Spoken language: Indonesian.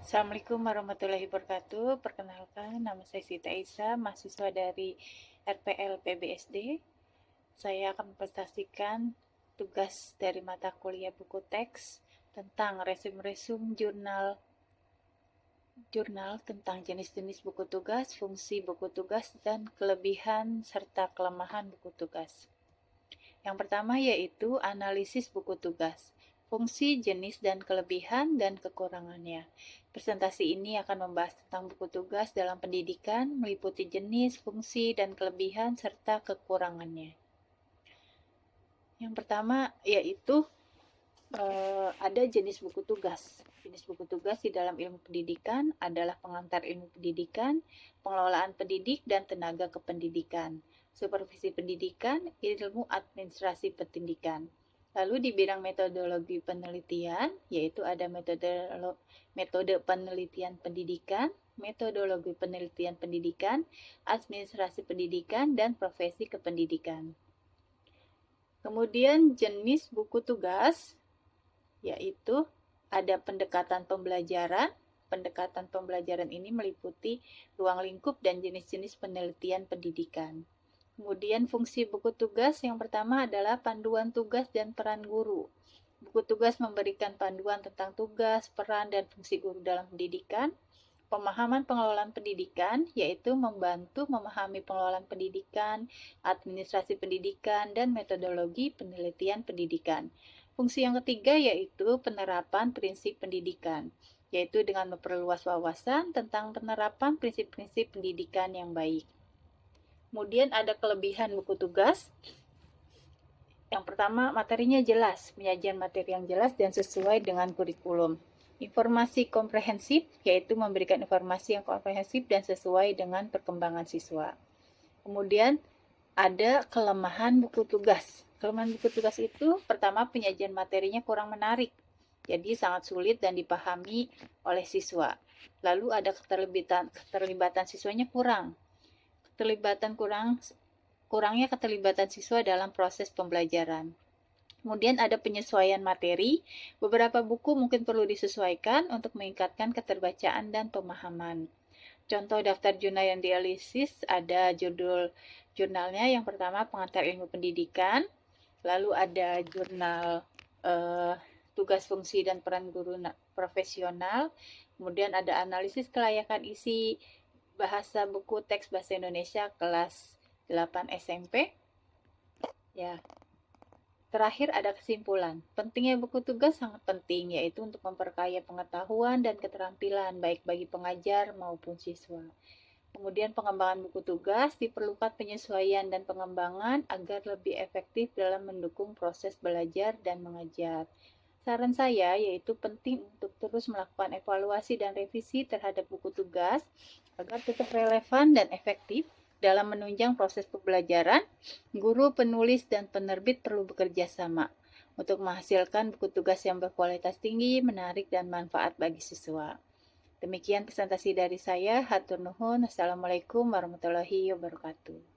Assalamualaikum warahmatullahi wabarakatuh. Perkenalkan, nama saya Siti Aisyah, mahasiswa dari RPL PBSD. Saya akan mempresentasikan tugas dari mata kuliah buku teks tentang resum-resum jurnal tentang jenis-jenis buku tugas, fungsi buku tugas, dan kelebihan serta kelemahan buku tugas. Yang pertama yaitu analisis buku tugas, fungsi, jenis, dan kelebihan dan kekurangannya. Presentasi ini akan membahas tentang buku tugas dalam pendidikan, meliputi jenis, fungsi, dan kelebihan serta kekurangannya. Yang pertama yaitu ada jenis buku tugas. Jenis buku tugas di dalam ilmu pendidikan adalah pengantar ilmu pendidikan, pengelolaan pendidik, dan tenaga kependidikan, supervisi pendidikan, ilmu administrasi pendidikan. Lalu di bidang metodologi penelitian, yaitu ada metode penelitian pendidikan, metodologi penelitian pendidikan, administrasi pendidikan, dan profesi kependidikan. Kemudian jenis buku tugas, yaitu ada pendekatan pembelajaran. Pendekatan pembelajaran ini meliputi ruang lingkup dan jenis-jenis penelitian pendidikan. Kemudian fungsi buku tugas yang pertama adalah panduan tugas dan peran guru. Buku tugas memberikan panduan tentang tugas, peran, dan fungsi guru dalam pendidikan. Pemahaman pengelolaan pendidikan, yaitu membantu memahami pengelolaan pendidikan, administrasi pendidikan, dan metodologi penelitian pendidikan. Fungsi yang ketiga yaitu penerapan prinsip pendidikan, yaitu dengan memperluas wawasan tentang penerapan prinsip-prinsip pendidikan yang baik. Kemudian ada kelebihan buku tugas. Yang pertama, materinya jelas, penyajian materi yang jelas dan sesuai dengan kurikulum. Informasi komprehensif, yaitu memberikan informasi yang komprehensif dan sesuai dengan perkembangan siswa. Kemudian ada kelemahan buku tugas. Kelemahan buku tugas itu pertama, penyajian materinya kurang menarik, jadi sangat sulit dan dipahami oleh siswa. Lalu ada keterlibatan siswanya kurang. Kurangnya keterlibatan siswa dalam proses pembelajaran. Kemudian ada penyesuaian materi. Beberapa buku mungkin perlu disesuaikan untuk meningkatkan keterbacaan dan pemahaman. Contoh daftar jurnal yang dianalisis ada judul jurnalnya. Yang pertama pengantar ilmu pendidikan, lalu ada jurnal tugas fungsi dan peran guru profesional, kemudian ada analisis kelayakan isi bahasa buku teks bahasa Indonesia kelas 8 SMP. Ya. Terakhir ada kesimpulan. Pentingnya buku tugas sangat penting, yaitu untuk memperkaya pengetahuan dan keterampilan baik bagi pengajar maupun siswa. Kemudian pengembangan buku tugas diperlukan penyesuaian dan pengembangan agar lebih efektif dalam mendukung proses belajar dan mengajar. Saran saya yaitu penting untuk terus melakukan evaluasi dan revisi terhadap buku tugas agar tetap relevan dan efektif dalam menunjang proses pembelajaran. Guru, penulis, dan penerbit perlu bekerja sama untuk menghasilkan buku tugas yang berkualitas tinggi, menarik, dan manfaat bagi siswa. Demikian presentasi dari saya. Hatur nuhun. Assalamualaikum warahmatullahi wabarakatuh.